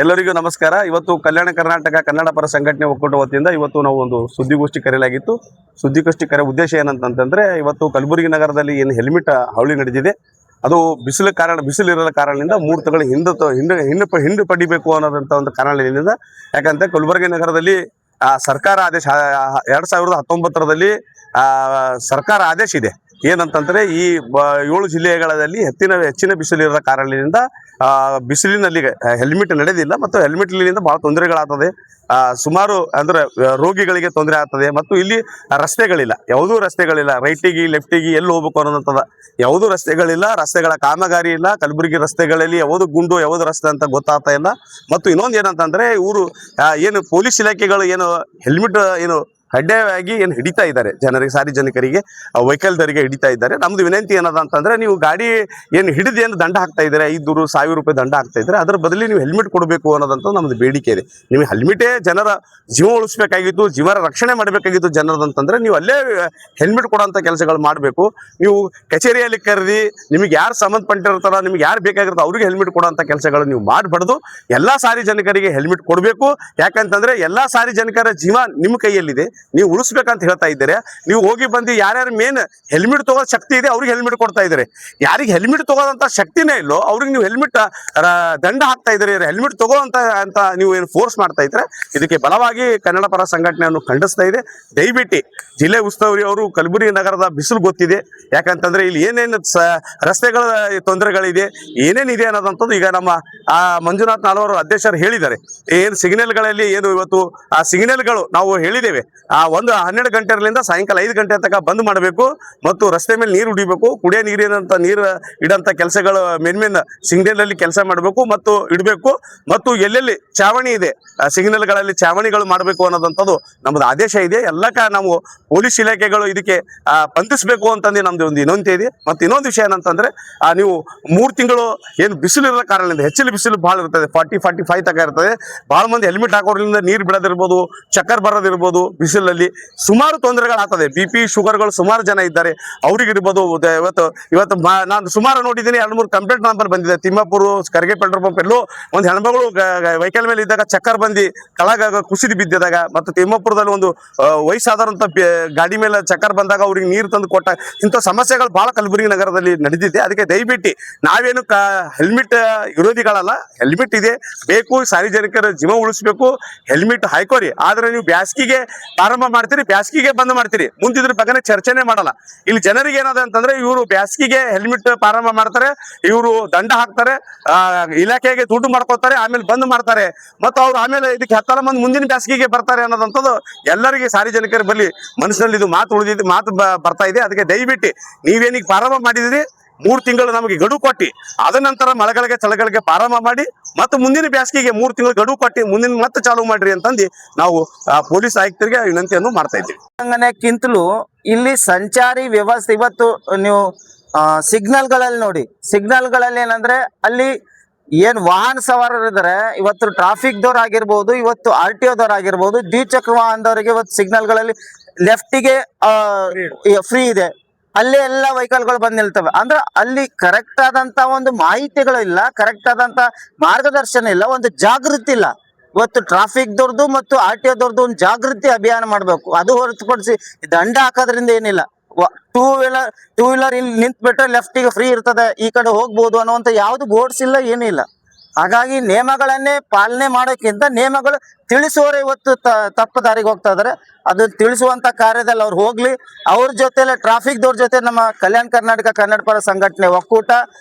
ಎಲ್ಲರಿಗೂ ನಮಸ್ಕಾರ. ಇವತ್ತು ಕಲ್ಯಾಣ ಕರ್ನಾಟಕ ಕನ್ನಡ ಪರ ಸಂಘಟನೆ ಒಕ್ಕೂಟ ವತಿಯಿಂದ ಇವತ್ತು ನಾವು ಒಂದು ಸುದ್ದಿಗೋಷ್ಠಿ ಕರೆಯಲಾಗಿತ್ತು. ಸುದ್ದಿಗೋಷ್ಠಿ ಕರೆ ಉದ್ದೇಶ ಏನಂತಂದ್ರೆ, ಇವತ್ತು ಕಲಬುರಗಿ ನಗರದಲ್ಲಿ ಏನು ಹೆಲ್ಮೆಟ್ ಹಾವಳಿ ನಡೆದಿದೆ, ಅದು ಬಿಸಿಲಿರೋ ಕಾರಣದಿಂದ 3 ತಿಂಗಳು ಹಿಂದೆ ಪಡಿಬೇಕು ಅನ್ನೋದಂಥ ಒಂದು ಕಾರಣದಿಂದ. ಯಾಕಂದ್ರೆ ಕಲಬುರಗಿ ನಗರದಲ್ಲಿ ಸರ್ಕಾರ ಆದೇಶ 2019ರಲ್ಲಿ ಸರ್ಕಾರ ಆದೇಶ ಇದೆ. ಏನಂತಂದ್ರೆ ಈ 7 ಜಿಲ್ಲೆಗಳಲ್ಲಿ ಹೆಚ್ಚಿನ ಬಿಸಿಲಿರೋ ಕಾರಣದಿಂದ ಬಿಸಿಲಿನಲ್ಲಿ ಹೆಲ್ಮೆಟ್ ನಡೆದಿಲ್ಲ ಮತ್ತು ಹೆಲ್ಮೆಟ್ ಇಲ್ಲಿಂದ ಬಹಳ ತೊಂದರೆಗಳಾಗ್ತದೆ. ಸುಮಾರು ಅಂದ್ರೆ ರೋಗಿಗಳಿಗೆ ತೊಂದರೆ ಆಗ್ತದೆ. ಮತ್ತು ಇಲ್ಲಿ ಯಾವುದೂ ರಸ್ತೆಗಳಿಲ್ಲ, ರೈಟಿಗೆ ಲೆಫ್ಟಿಗೆ ಎಲ್ಲಿ ಹೋಗ್ಬೇಕು ಅನ್ನೋದಂಥದ್ದು ಯಾವುದೂ ರಸ್ತೆಗಳಿಲ್ಲ. ರಸ್ತೆಗಳ ಕಾಮಗಾರಿ ಇಲ್ಲ. ಕಲಬುರಗಿ ರಸ್ತೆಗಳಲ್ಲಿ ಯಾವುದು ಗುಂಡು ಯಾವುದು ರಸ್ತೆ ಅಂತ ಗೊತ್ತಾಗ್ತಾ ಇಲ್ಲ. ಮತ್ತು ಇನ್ನೊಂದು ಏನಂತಂದ್ರೆ, ಇವರು ಏನು ಪೊಲೀಸ್ ಇಲಾಖೆಗಳು ಏನು ಹೆಲ್ಮೆಟ್ ಕಡ್ಡಾಯವಾಗಿ ಹಿಡಿತಾ ಇದ್ದಾರೆ, ಸಾರ್ವಜನಿಕರಿಗೆ ವೆಹಿಕಲ್ದವರಿಗೆ ಹಿಡಿತಾ ಇದ್ದಾರೆ. ನಮ್ದು ವಿನಂತಿ ಏನದ ಅಂತಂದ್ರೆ, ನೀವು ಗಾಡಿ ಹಿಡಿದು ದಂಡ ಹಾಕ್ತಾ ಇದ್ದಾರೆ, 500-1000 ರೂಪಾಯಿ ದಂಡ ಹಾಕ್ತಾ ಇದ್ದಾರೆ. ಅದರ ಬದಲಿ ನೀವು ಹೆಲ್ಮೆಟ್ ಕೊಡಬೇಕು ಅನ್ನೋದಂತ ನಮ್ದು ಬೇಡಿಕೆ ಇದೆ. ನೀವು ಹೆಲ್ಮೆಟೇ ಜನರ ಜೀವ ಉಳಿಸ್ಬೇಕಾಗಿತ್ತು, ಜೀವನ ರಕ್ಷಣೆ ಮಾಡಬೇಕಾಗಿತ್ತು ಜನರದಂತಂದ್ರೆ, ನೀವು ಅಲ್ಲೇ ಹೆಲ್ಮೆಟ್ ಕೊಡೋಂಥ ಕೆಲಸಗಳು ಮಾಡಬೇಕು. ನೀವು ಕಚೇರಿಯಲ್ಲಿ ಕರೆದಿ ನಿಮಗೆ ಯಾರು ಸಂಬಂಧಪಟ್ಟಿರ್ತಾರ, ನಿಮ್ಗೆ ಯಾರು ಬೇಕಾಗಿರ್ತಾರ ಅವ್ರಿಗೆ ಹೆಲ್ಮೆಟ್ ಕೊಡೋಂಥ ಕೆಲಸಗಳು ನೀವು ಮಾಡಬಾರ್ದು. ಎಲ್ಲ ಸಾರ್ವಜನಿಕರಿಗೆ ಹೆಲ್ಮೆಟ್ ಕೊಡಬೇಕು. ಯಾಕಂತಂದ್ರೆ ಎಲ್ಲ ಸಾರ್ವಜನಿಕರ ಜೀವ ನಿಮ್ಮ ಕೈಯಲ್ಲಿದೆ, ನೀವು ಉಳಿಸ್ಬೇಕಂತ ಹೇಳ್ತಾ ಇದ್ದಾರೆ. ನೀವು ಹೋಗಿ ಬಂದು ಯಾರ್ಯಾರು ಮೇನ್ ಹೆಲ್ಮೆಟ್ ತಗೋ ಶಕ್ತಿ ಇದೆ ಅವ್ರಿಗೆ ಹೆಲ್ಮೆಟ್ ಕೊಡ್ತಾ ಇದ್ದಾರೆ. ಯಾರಿಗೆ ಹೆಲ್ಮೆಟ್ ತಗೋದಂತ ಶಕ್ತಿನೇ ಇಲ್ಲೋ ಅವ್ರಿಗೆ ನೀವು ಹೆಲ್ಮೆಟ್ ದಂಡ ಹಾಕ್ತಾ ಇದ್ದೀರಿ. ಹೆಲ್ಮೆಟ್ ತಗೋ ಅಂತ ನೀವು ಏನು ಫೋರ್ಸ್ ಮಾಡ್ತಾ ಇದ್ರೆ, ಇದಕ್ಕೆ ಬಲವಾಗಿ ಕನ್ನಡ ಪರ ಸಂಘಟನೆಯನ್ನು ಖಂಡಿಸ್ತಾ ಇದೆ. ದಯವಿಟ್ಟು ಜಿಲ್ಲೆ ಉಸ್ತುವಾರಿ ಅವರು ಕಲಬುರಗಿ ನಗರದ ಬಿಸಿಲು ಗೊತ್ತಿದೆ. ಯಾಕಂತಂದ್ರೆ ಇಲ್ಲಿ ಏನೇನು ರಸ್ತೆಗಳ ತೊಂದರೆಗಳಿದೆ, ಏನೇನಿದೆ ಅನ್ನೋದಂಥದ್ದು ಈಗ ನಮ್ಮ ಮಂಜುನಾಥ್ ನಾಲ್ವರು ಅಧ್ಯಕ್ಷರು ಹೇಳಿದ್ದಾರೆ. ಏನು ಸಿಗ್ನಲ್ಗಳಲ್ಲಿ ಇವತ್ತು ಆ ಸಿಗ್ನಲ್ಗಳು ನಾವು ಹೇಳಿದ್ದೇವೆ, 12 ಗಂಟೆಯಿಂದ ಸಾಯಂಕಾಲ 5 ಗಂಟೆ ತನಕ ಬಂದ್ ಮಾಡಬೇಕು. ಮತ್ತು ರಸ್ತೆ ಮೇಲೆ ನೀರು ಹಿಡಿಬೇಕು, ಕುಡಿಯೋ ನೀರು ಇಡಂತ ಕೆಲಸಗಳು ಮೇನ್ ಸಿಗ್ನಲ್ ಅಲ್ಲಿ ಕೆಲಸ ಮಾಡಬೇಕು ಮತ್ತು ಇಡಬೇಕು. ಮತ್ತು ಎಲ್ಲೆಲ್ಲಿ ಚಾವಣಿ ಇದೆ ಸಿಗ್ನಲ್ಗಳಲ್ಲಿ ಚಾವಣಿಗಳು ಮಾಡಬೇಕು ಅನ್ನೋದಂಥದ್ದು ನಮ್ದು ಆದೇಶ ಇದೆ. ನಾವು ಪೊಲೀಸ್ ಇಲಾಖೆಗಳು ಇದಕ್ಕೆ ಸ್ಪಂದಿಸಬೇಕು ಅಂತಂದು ನಮ್ದು ಒಂದು ವಿನಂತಿ ಇದೆ. ಮತ್ತು ಇನ್ನೊಂದು ವಿಷಯ ಏನಂತಂದ್ರೆ, ನೀವು 3 ತಿಂಗಳು ಏನು ಬಿಸಿಲಿರೋ ಕಾರಣದಿಂದ, ಹೆಚ್ಚಿನ ಬಿಸಿಲು ಭಾಳ ಇರ್ತದೆ, 40-45 ತನಕ ಇರ್ತದೆ. ಭಾಳ ಮಂದಿ ಹೆಲ್ಮೆಟ್ ಹಾಕೋದ್ರಿಂದ ನೀರು ಬಿಡೋದಿರ್ಬೋದು, ಚಕ್ಕರ್ ಬರೋದಿರ್ಬೋದು, ಬಿಸಿಲಲ್ಲಿ ಸುಮಾರು ತೊಂದರೆಗಳಾಗ್ತದೆ. BP ಶುಗರ್ಗಳು ಸುಮಾರು ಜನ ಇದ್ದಾರೆ, ಅವ್ರಿಗಿರ್ಬೋದು. ಇವತ್ತು ನಾನು ಸುಮಾರು ನೋಡಿದ್ದೀನಿ, 2-3 ಕಂಪ್ಲೇಂಟ್ ನಂಬರ್ ಬಂದಿದೆ. ತಿಮ್ಮಾಪುರ ಖರ್ಗೆ ಪೆಟ್ರೋಲ್ ಪಂಪ್ ಎಲ್ಲೋ ಒಂದು ಹೆಣ್ಮಗಳು ವೆಹಿಕಲ್ ಮೇಲೆ ಇದ್ದಾಗ ಚಕ್ಕರ್ ಬಂದು ಕೆಳಗ ಕುಸಿದು ಬಿದ್ದಿದಾಗ, ಮತ್ತು ತಿಮ್ಮಾಪುರದಲ್ಲಿ ಒಂದು ವಯಸ್ಸಾದಂಥ ಗಾಡಿ ಮೇಲೆ ಚಕ್ಕರ್ ಬಂದಾಗ ಅವ್ರಿಗೆ ನೀರು ತಂದು ಕೊಟ್ಟ, ಇಂಥ ಸಮಸ್ಯೆಗಳು ಭಾಳ ಕಲಬುರಗಿ ನಗರದಲ್ಲಿ ನಡೆದಿದೆ. ಅದಕ್ಕೆ ದಯವಿಟ್ಟು ನಾವೇನು ಹೆಲ್ಮೆಟ್ ವಿರೋಧಿಗಳಲ್ಲ, ಹೆಲ್ಮೆಟ್ ಇದೆ ಬೇಕು, ಸಾರ್ವಜನಿಕರ ಜೀವ ಉಳಿಸ್ಬೇಕು, ಹೆಲ್ಮೆಟ್ ಹಾಕೋರಿ. ಆದ್ರೆ ನೀವು ಬ್ಯಾಸ್ಗಿಗೆ ಪ್ರಾರಂಭ ಮಾಡ್ತೀರಿ, ಬ್ಯಾಸ್ಗಿಗೆ ಬಂದ್ ಮಾಡ್ತೀರಿ, ಮುಂದಿದ್ರ ಬಗ್ಗೆ ಚರ್ಚೆನೆ ಮಾಡಲ್ಲ. ಇಲ್ಲಿ ಜನರಿಗೆ ಏನದ ಅಂತಂದ್ರೆ, ಇವರು ಬ್ಯಾಸ್ಗಿಗೆ ಹೆಲ್ಮೆಟ್ ಪ್ರಾರಂಭ ಮಾಡ್ತಾರೆ, ಇವರು ದಂಡ ಹಾಕ್ತಾರೆ, ಇಲಾಖೆಗೆ ದುಡ್ಡು ಮಾಡ್ಕೋತಾರೆ, ಆಮೇಲೆ ಬಂದ್ ಮಾಡ್ತಾರೆ. ಮತ್ತು ಅವ್ರು ಆಮೇಲೆ ಇದಕ್ಕೆ 10 ಮಂದಿ ಮುಂದಿನ ಬ್ಯಾಸ್ಗಿಗೆ ಬರ್ತಾರೆ ಅನ್ನೋದಂಥದ್ದು ಎಲ್ಲರಿಗೆ ಸಾರ್ವಜನಿಕರ ಬಳಿ ಮನಸ್ಸಿನಲ್ಲಿ ಇದು ಮಾತು ಬರ್ತಾ ಇದೆ. ಅದಕ್ಕೆ ದಯವಿಟ್ಟು ನೀವೇನಿಗೆ ಪ್ರಾರಂಭ ಮಾಡಿದಿರಿ, 3 ತಿಂಗಳು ನಮಗೆ ಗಡುವು ಕೊಟ್ಟು, ಅದ ನಂತರ ಮಳೆಗಳಿಗೆ ಚಳಿಗಳಿಗೆ ಪ್ರಾರಂಭ ಮಾಡಿ, ಮತ್ತು ಮುಂದಿನ ಬ್ಯಾಸ್ಗಿಗೆ 3 ತಿಂಗಳು ಗಡುವು ಕೊಟ್ಟು ಮುಂದಿನ ಮತ್ತೆ ಚಾಲೂ ಮಾಡ್ರಿ ಅಂತಂದು ನಾವು ಪೊಲೀಸ್ ಆಯುಕ್ತರಿಗೆ ವಿನಂತಿಯನ್ನು ಮಾಡ್ತಾ ಇದ್ದೀವಿ. ಕಿಂತಲೂ ಇಲ್ಲಿ ಸಂಚಾರಿ ವ್ಯವಸ್ಥೆ ಇವತ್ತು ನೀವು ಸಿಗ್ನಲ್ಗಳಲ್ಲಿ ನೋಡಿ, ಸಿಗ್ನಲ್ಗಳಲ್ಲಿ ಏನಂದ್ರೆ ಅಲ್ಲಿ ಏನ್ ವಾಹನ ಸವಾರರಿದ್ದಾರೆ, ಇವತ್ತು ಟ್ರಾಫಿಕ್ ದವ್ರು ಆಗಿರ್ಬೋದು, ಇವತ್ತು RTO ದವ್ರು ಆಗಿರ್ಬೋದು, ದ್ವಿಚಕ್ರ ವಾಹನದವರಿಗೆ ಇವತ್ತು ಸಿಗ್ನಲ್ಗಳಲ್ಲಿ ಲೆಫ್ಟಿಗೆ ಫ್ರೀ ಇದೆ, ಅಲ್ಲೇ ಎಲ್ಲ ವೆಹಿಕಲ್ಗಳು ಬಂದು ನಿಲ್ತವೆ. ಅಂದ್ರೆ ಅಲ್ಲಿ ಕರೆಕ್ಟ್ ಆದಂತ ಒಂದು ಮಾಹಿತಿಗಳು ಇಲ್ಲ, ಕರೆಕ್ಟ್ ಆದಂತ ಮಾರ್ಗದರ್ಶನ ಇಲ್ಲ, ಒಂದು ಜಾಗೃತಿ ಇಲ್ಲ. ಇವತ್ತು ಟ್ರಾಫಿಕ್ ದವ್ರದ್ದು ಮತ್ತು RTO ದವ್ರದ್ದು ಒಂದು ಜಾಗೃತಿ ಅಭಿಯಾನ ಮಾಡಬೇಕು. ಅದು ಹೊರತುಪಡಿಸಿ ದಂಡ ಹಾಕೋದ್ರಿಂದ ಏನಿಲ್ಲ. ಟೂ ವೀಲರ್ ಇಲ್ಲಿ ನಿಂತ್ಬಿಟ್ರೆ ಲೆಫ್ಟಿಗೆ ಫ್ರೀ ಇರ್ತದೆ, ಈ ಕಡೆ ಹೋಗ್ಬೋದು ಅನ್ನುವಂಥ ಯಾವ್ದು ಬೋರ್ಡ್ಸ್ ಇಲ್ಲ, ಏನಿಲ್ಲ. ಹಾಗಾಗಿ ನಿಯಮಗಳನ್ನೇ ಪಾಲನೆ ಮಾಡೋಕ್ಕಿಂತ ನಿಯಮಗಳು ತಿಳಿಸುವವರು ಇವತ್ತು ತಪ್ಪು ದಾರಿಗೆ ಹೋಗ್ತಾ ಇದಾರೆ. ಅದು ತಿಳಿಸುವಂತ ಕಾರ್ಯದಲ್ಲಿ ಅವ್ರು ಹೋಗ್ಲಿ. ಅವ್ರ ಜೊತೆಲೆ ಟ್ರಾಫಿಕ್ ದವ್ರ ಜೊತೆ ನಮ್ಮ ಕಲ್ಯಾಣ ಕರ್ನಾಟಕ ಕನ್ನಡ ಪರ ಸಂಘಟನೆ ಒಕ್ಕೂಟ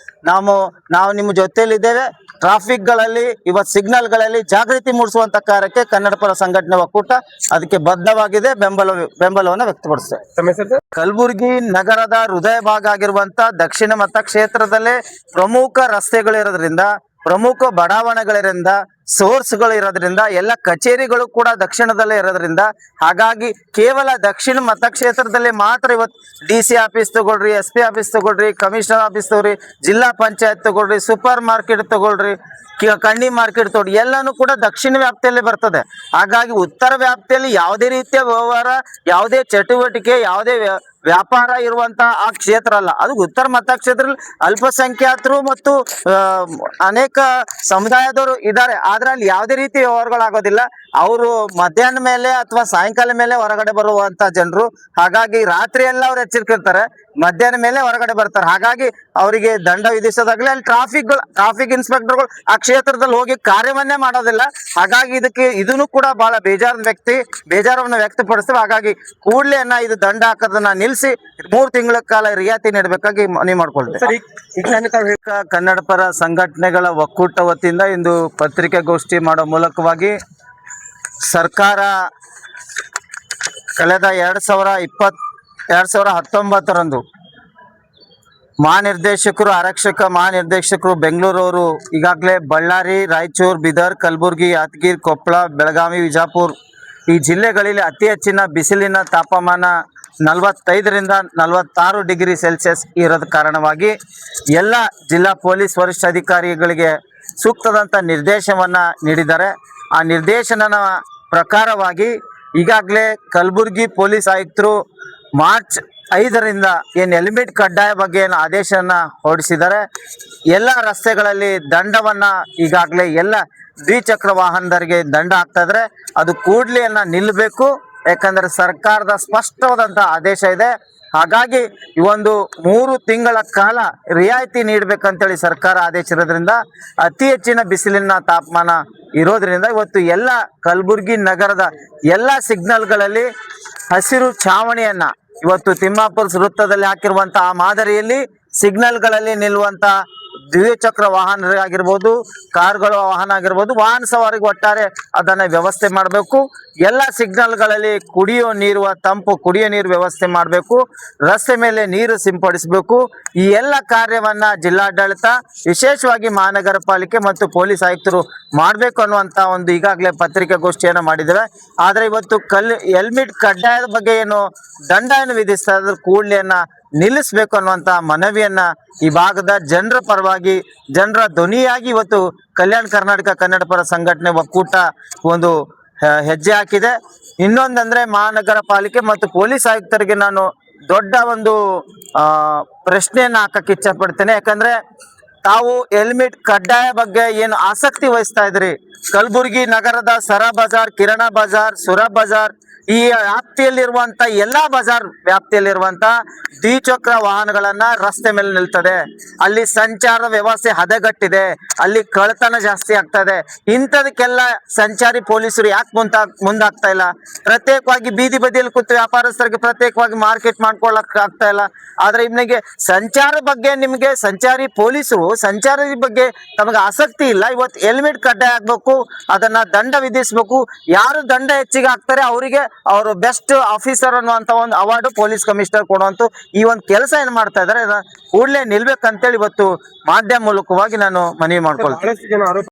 ನಾವು ನಿಮ್ಮ ಜೊತೆಲಿದ್ದೇವೆ. ಟ್ರಾಫಿಕ್ಗಳಲ್ಲಿ ಇವತ್ತು ಸಿಗ್ನಲ್ಗಳಲ್ಲಿ ಜಾಗೃತಿ ಮೂಡಿಸುವಂತ ಕಾರ್ಯಕ್ಕೆ ಕನ್ನಡ ಪರ ಸಂಘಟನೆ ಒಕ್ಕೂಟ ಅದಕ್ಕೆ ಬದ್ಧವಾಗಿದೆ, ಬೆಂಬಲವನ್ನು ವ್ಯಕ್ತಪಡಿಸ್ತೇವೆ. ಕಲಬುರಗಿ ನಗರದ ಹೃದಯ ಭಾಗ ಆಗಿರುವಂತ ದಕ್ಷಿಣ ಮತಕ್ಷೇತ್ರದಲ್ಲೇ ಪ್ರಮುಖ ರಸ್ತೆಗಳಿರೋದ್ರಿಂದ, ಪ್ರಮುಖ ಬಡಾವಣೆಗಳಿರೋದ್ರಿಂದ, ಸೋರ್ಸ್ಗಳು ಇರೋದ್ರಿಂದ, ಎಲ್ಲ ಕಚೇರಿಗಳು ಕೂಡ ದಕ್ಷಿಣದಲ್ಲೇ ಇರೋದ್ರಿಂದ, ಹಾಗಾಗಿ ಕೇವಲ ದಕ್ಷಿಣ ಮತಕ್ಷೇತ್ರದಲ್ಲಿ ಮಾತ್ರ ಇವತ್ತು DC ಆಫೀಸ್ ತಗೊಳ್ರಿ, SP ಆಫೀಸ್ ತಗೊಳ್ರಿ, ಕಮಿಷನರ್ ಆಫೀಸ್ ತಗೊಳ್ರಿ, ಜಿಲ್ಲಾ ಪಂಚಾಯತ್ ತಗೊಳ್ರಿ, ಸೂಪರ್ ಮಾರ್ಕೆಟ್ ತಗೊಳ್ರಿ, ಕಣ್ಣಿ ಮಾರ್ಕೆಟ್ ತಗೊಳ್ರಿ, ಎಲ್ಲಾನು ಕೂಡ ದಕ್ಷಿಣ ವ್ಯಾಪ್ತಿಯಲ್ಲಿ ಬರ್ತದೆ. ಹಾಗಾಗಿ ಉತ್ತರ ವ್ಯಾಪ್ತಿಯಲ್ಲಿ ಯಾವುದೇ ರೀತಿಯ ವ್ಯವಹಾರ, ಯಾವುದೇ ಚಟುವಟಿಕೆ, ಯಾವುದೇ ವ್ಯಾಪಾರ ಇರುವಂತ ಆ ಕ್ಷೇತ್ರ ಅಲ್ಲ. ಅದು ಉತ್ತರ ಮತಕ್ಷೇತ್ರದಲ್ಲಿ ಅಲ್ಪಸಂಖ್ಯಾತರು ಮತ್ತು ಅನೇಕ ಸಮುದಾಯದವರು ಇದ್ದಾರೆ. ಆದ್ರೆ ಅಲ್ಲಿ ಯಾವುದೇ ರೀತಿ ವ್ಯವಹಾರಗಳಾಗೋದಿಲ್ಲ. ಅವರು ಮಧ್ಯಾಹ್ನ ಮೇಲೆ ಅಥವಾ ಸಾಯಂಕಾಲ ಮೇಲೆ ಹೊರಗಡೆ ಬರುವಂತ ಜನರು. ಹಾಗಾಗಿ ರಾತ್ರಿ ಎಲ್ಲ ಅವ್ರು ಎಚ್ಚರಿಕಿರ್ತಾರೆ, ಮಧ್ಯಾಹ್ನ ಮೇಲೆ ಹೊರಗಡೆ ಬರ್ತಾರೆ. ಹಾಗಾಗಿ ಅವರಿಗೆ ದಂಡ ವಿಧಿಸೋದಾಗ್ಲಿ, ಅಲ್ಲಿ ಟ್ರಾಫಿಕ್ ಇನ್ಸ್ಪೆಕ್ಟರ್ಗಳು ಆ ಕ್ಷೇತ್ರದಲ್ಲಿ ಹೋಗಿ ಕಾರ್ಯವನ್ನೇ ಮಾಡೋದಿಲ್ಲ. ಹಾಗಾಗಿ ಇದನ್ನು ಕೂಡ ಬಹಳ ಬೇಜಾರವನ್ನು ವ್ಯಕ್ತಪಡಿಸ್ತೇವೆ. ಹಾಗಾಗಿ ಕೂಡಲೇ ಇದು ದಂಡ ಹಾಕೋದನ್ನ ನಿಲ್ಲಿಸಿ 3 ತಿಂಗಳ ಕಾಲ ರಿಯಾಯಿತಿ ನೀಡಬೇಕಾಗಿ ಮನವಿ ಮಾಡ್ಕೊಳ್ತೇವೆ. ಕನ್ನಡ ಪರ ಸಂಘಟನೆಗಳ ಒಕ್ಕೂಟ ವತಿಯಿಂದ ಇಂದು ಪತ್ರಿಕಾಗೋಷ್ಠಿ ಮಾಡೋ ಮೂಲಕವಾಗಿ ಸರ್ಕಾರ ಕಳೆದ 2019ರಂದು ಆರಕ್ಷಕ ಮಹಾನಿರ್ದೇಶಕರು ಬೆಂಗಳೂರವರು ಈಗಾಗಲೇ ಬಳ್ಳಾರಿ, ರಾಯಚೂರು, ಬೀದರ್, ಕಲಬುರಗಿ, ಯಾದಗಿರಿ, ಕೊಪ್ಪಳ, ಬೆಳಗಾವಿ, ವಿಜಯಪುರ ಈ ಜಿಲ್ಲೆಗಳಲ್ಲಿ ಅತಿ ಹೆಚ್ಚಿನ ಬಿಸಿಲಿನ ತಾಪಮಾನ 45ರಿಂದ 46 ಡಿಗ್ರಿ ಸೆಲ್ಸಿಯಸ್ ಇರೋದ ಕಾರಣವಾಗಿ ಎಲ್ಲ ಜಿಲ್ಲಾ ಪೊಲೀಸ್ ವರಿಷ್ಠಾಧಿಕಾರಿಗಳಿಗೆ ಸೂಕ್ತದಂಥ ನಿರ್ದೇಶನವನ್ನು ನೀಡಿದ್ದಾರೆ. ಆ ನಿರ್ದೇಶನದ ಪ್ರಕಾರವಾಗಿ ಈಗಾಗಲೇ ಕಲಬುರಗಿ ಪೊಲೀಸ್ ಆಯುಕ್ತರು ಮಾರ್ಚ್ 5ರಿಂದ ಏನು ಹೆಲ್ಮೆಟ್ ಕಡ್ಡಾಯ ಬಗ್ಗೆ ಏನು ಆದೇಶನ ಹೊರಡಿಸಿದ್ದಾರೆ. ಎಲ್ಲ ರಸ್ತೆಗಳಲ್ಲಿ ದಂಡವನ್ನು ಈಗಾಗಲೇ ಎಲ್ಲ ದ್ವಿಚಕ್ರ ವಾಹನದವರಿಗೆ ದಂಡ ಹಾಕ್ತಾ ಇದ್ದಾರೆ. ಅದು ಕೂಡಲೇ ನಿಲ್ಲಬೇಕು. ಯಾಕಂದರೆ ಸರ್ಕಾರದ ಸ್ಪಷ್ಟವಾದಂಥ ಆದೇಶ ಇದೆ. ಹಾಗಾಗಿ ಈ ಒಂದು 3 ತಿಂಗಳ ಕಾಲ ರಿಯಾಯಿತಿ ನೀಡಬೇಕಂತೇಳಿ ಸರ್ಕಾರ ಆದೇಶ ಇರೋದ್ರಿಂದ ಅತಿ ಹೆಚ್ಚಿನ ಬಿಸಿಲಿನ ತಾಪಮಾನ ಇರೋದ್ರಿಂದ ಇವತ್ತು ಎಲ್ಲ ಕಲಬುರಗಿ ನಗರದ ಎಲ್ಲ ಸಿಗ್ನಲ್ಗಳಲ್ಲಿ ಹಸಿರು ಛಾವಣಿಯನ್ನ ಇವತ್ತು ತಿಮ್ಮಾಪುರ ವೃತ್ತದಲ್ಲಿ ಹಾಕಿರುವಂಥ ಆ ಮಾದರಿಯಲ್ಲಿ ಸಿಗ್ನಲ್ಗಳಲ್ಲಿ ನಿಲ್ಲುವಂಥ ದ್ವಿಚಕ್ರ ವಾಹನ ಆಗಿರ್ಬೋದು, ಕಾರುಗಳ ವಾಹನ ಆಗಿರ್ಬೋದು, ವಾಹನ ಸವಾರಿಗೆ ಒಟ್ಟಾರೆ ಅದನ್ನು ವ್ಯವಸ್ಥೆ ಮಾಡಬೇಕು. ಎಲ್ಲ ಸಿಗ್ನಲ್ಗಳಲ್ಲಿ ತಂಪು ಕುಡಿಯೋ ನೀರು ವ್ಯವಸ್ಥೆ ಮಾಡಬೇಕು. ರಸ್ತೆ ಮೇಲೆ ನೀರು ಸಿಂಪಡಿಸಬೇಕು. ಈ ಎಲ್ಲ ಕಾರ್ಯವನ್ನ ಜಿಲ್ಲಾಡಳಿತ, ವಿಶೇಷವಾಗಿ ಮಹಾನಗರ ಪಾಲಿಕೆ ಮತ್ತು ಪೊಲೀಸ್ ಆಯುಕ್ತರು ಮಾಡಬೇಕು ಅನ್ನುವಂಥ ಒಂದು ಈಗಾಗಲೇ ಪತ್ರಿಕಾಗೋಷ್ಠಿಯನ್ನು ಮಾಡಿದ್ದೇವೆ. ಆದರೆ ಇವತ್ತು ಹೆಲ್ಮೆಟ್ ಕಡ್ಡಾಯದ ಬಗ್ಗೆ ಏನು ದಂಡ ವಿಧಿಸ್ತಾ ಇದ್ರೆ ಕೂಡಲೇ ನಿಲ್ಲಿಸಬೇಕು ಅನ್ನುವಂಥ ಮನವಿಯನ್ನ ಈ ಭಾಗದ ಜನರ ಪರವಾಗಿ, ಜನರ ಧ್ವನಿಯಾಗಿ ಇವತ್ತು ಕಲ್ಯಾಣ ಕರ್ನಾಟಕ ಕನ್ನಡ ಪರ ಸಂಘಟನೆ ಒಕ್ಕೂಟ ಒಂದು ಹೆಜ್ಜೆ ಹಾಕಿದೆ. ಇನ್ನೊಂದಂದ್ರೆ ಮಹಾನಗರ ಪಾಲಿಕೆ ಮತ್ತು ಪೊಲೀಸ್ ಆಯುಕ್ತರಿಗೆ ನಾನು ದೊಡ್ಡ ಒಂದು ಪ್ರಶ್ನೆಯನ್ನು ಹಾಕಕ್ಕೆ ಇಚ್ಛಪಡ್ತೇನೆ. ಯಾಕಂದ್ರೆ ತಾವು ಹೆಲ್ಮೆಟ್ ಕಡ್ಡಾಯ ಬಗ್ಗೆ ಏನು ಆಸಕ್ತಿ ವಹಿಸ್ತಾ ಇದ್ರಿ, ಕಲಬುರಗಿ ನಗರದ ಸರ ಬಜಾರ್, ಕಿರಣ ಬಜಾರ್, ಸುರ ಬಜಾರ್ ಈ ವ್ಯಾಪ್ತಿಯಲ್ಲಿರುವಂತ ಎಲ್ಲಾ ಬಜಾರ್ ವ್ಯಾಪ್ತಿಯಲ್ಲಿರುವಂತ ದ್ವಿಚಕ್ರ ವಾಹನಗಳನ್ನ ರಸ್ತೆ ಮೇಲೆ ನಿಲ್ತದೆ. ಅಲ್ಲಿ ಸಂಚಾರ ವ್ಯವಸ್ಥೆ ಹದಗಟ್ಟಿದೆ, ಅಲ್ಲಿ ಕಳ್ಳತನ ಜಾಸ್ತಿ ಆಗ್ತಾ ಇದೆ. ಇಂಥದಕ್ಕೆಲ್ಲ ಸಂಚಾರಿ ಪೊಲೀಸರು ಯಾಕೆ ಮುಂದಾಗ್ತಾ ಇಲ್ಲ? ಪ್ರತ್ಯೇಕವಾಗಿ ಬೀದಿ ಬದಿಯಲ್ಲಿ ಕೂತು ವ್ಯಾಪಾರಸ್ಥರಿಗೆ ಪ್ರತ್ಯೇಕವಾಗಿ ಮಾರ್ಕೆಟ್ ಮಾಡ್ಕೊಳ್ಳಕ್ ಆಗ್ತಾ ಇಲ್ಲ. ಆದ್ರೆ ನಿಮಗೆ ಸಂಚಾರಿ ಪೊಲೀಸರು ಸಂಚಾರ ಬಗ್ಗೆ ತಮಗೆ ಆಸಕ್ತಿ ಇಲ್ಲ. ಇವತ್ತು ಹೆಲ್ಮೆಟ್ ಕಡ್ಡಾಯ ಆಗ್ಬೇಕು, ಅದನ್ನ ದಂಡ ವಿಧಿಸಬೇಕು. ಯಾರು ದಂಡ ಹೆಚ್ಚಿಗೆ ಹಾಕ್ತಾರೆ ಅವರಿಗೆ ಅವರು ಬೆಸ್ಟ್ ಆಫೀಸರ್ ಅನ್ನುವಂತ ಒಂದು ಅವಾರ್ಡ್ ಪೊಲೀಸ್ ಕಮಿಷನರ್ ಕೊಡುವಂತ ಈ ಒಂದು ಕೆಲಸ ಏನ್ ಮಾಡ್ತಾ ಇದಾರೆ, ಕೂಡಲೇ ನಿಲ್ಬೇಕಂತೇಳಿ ಇವತ್ತು ಮಾಧ್ಯಮ ಮೂಲಕವಾಗಿ ನಾನು ಮನವಿ ಮಾಡ್ಕೊಳ್ತೀನಿ.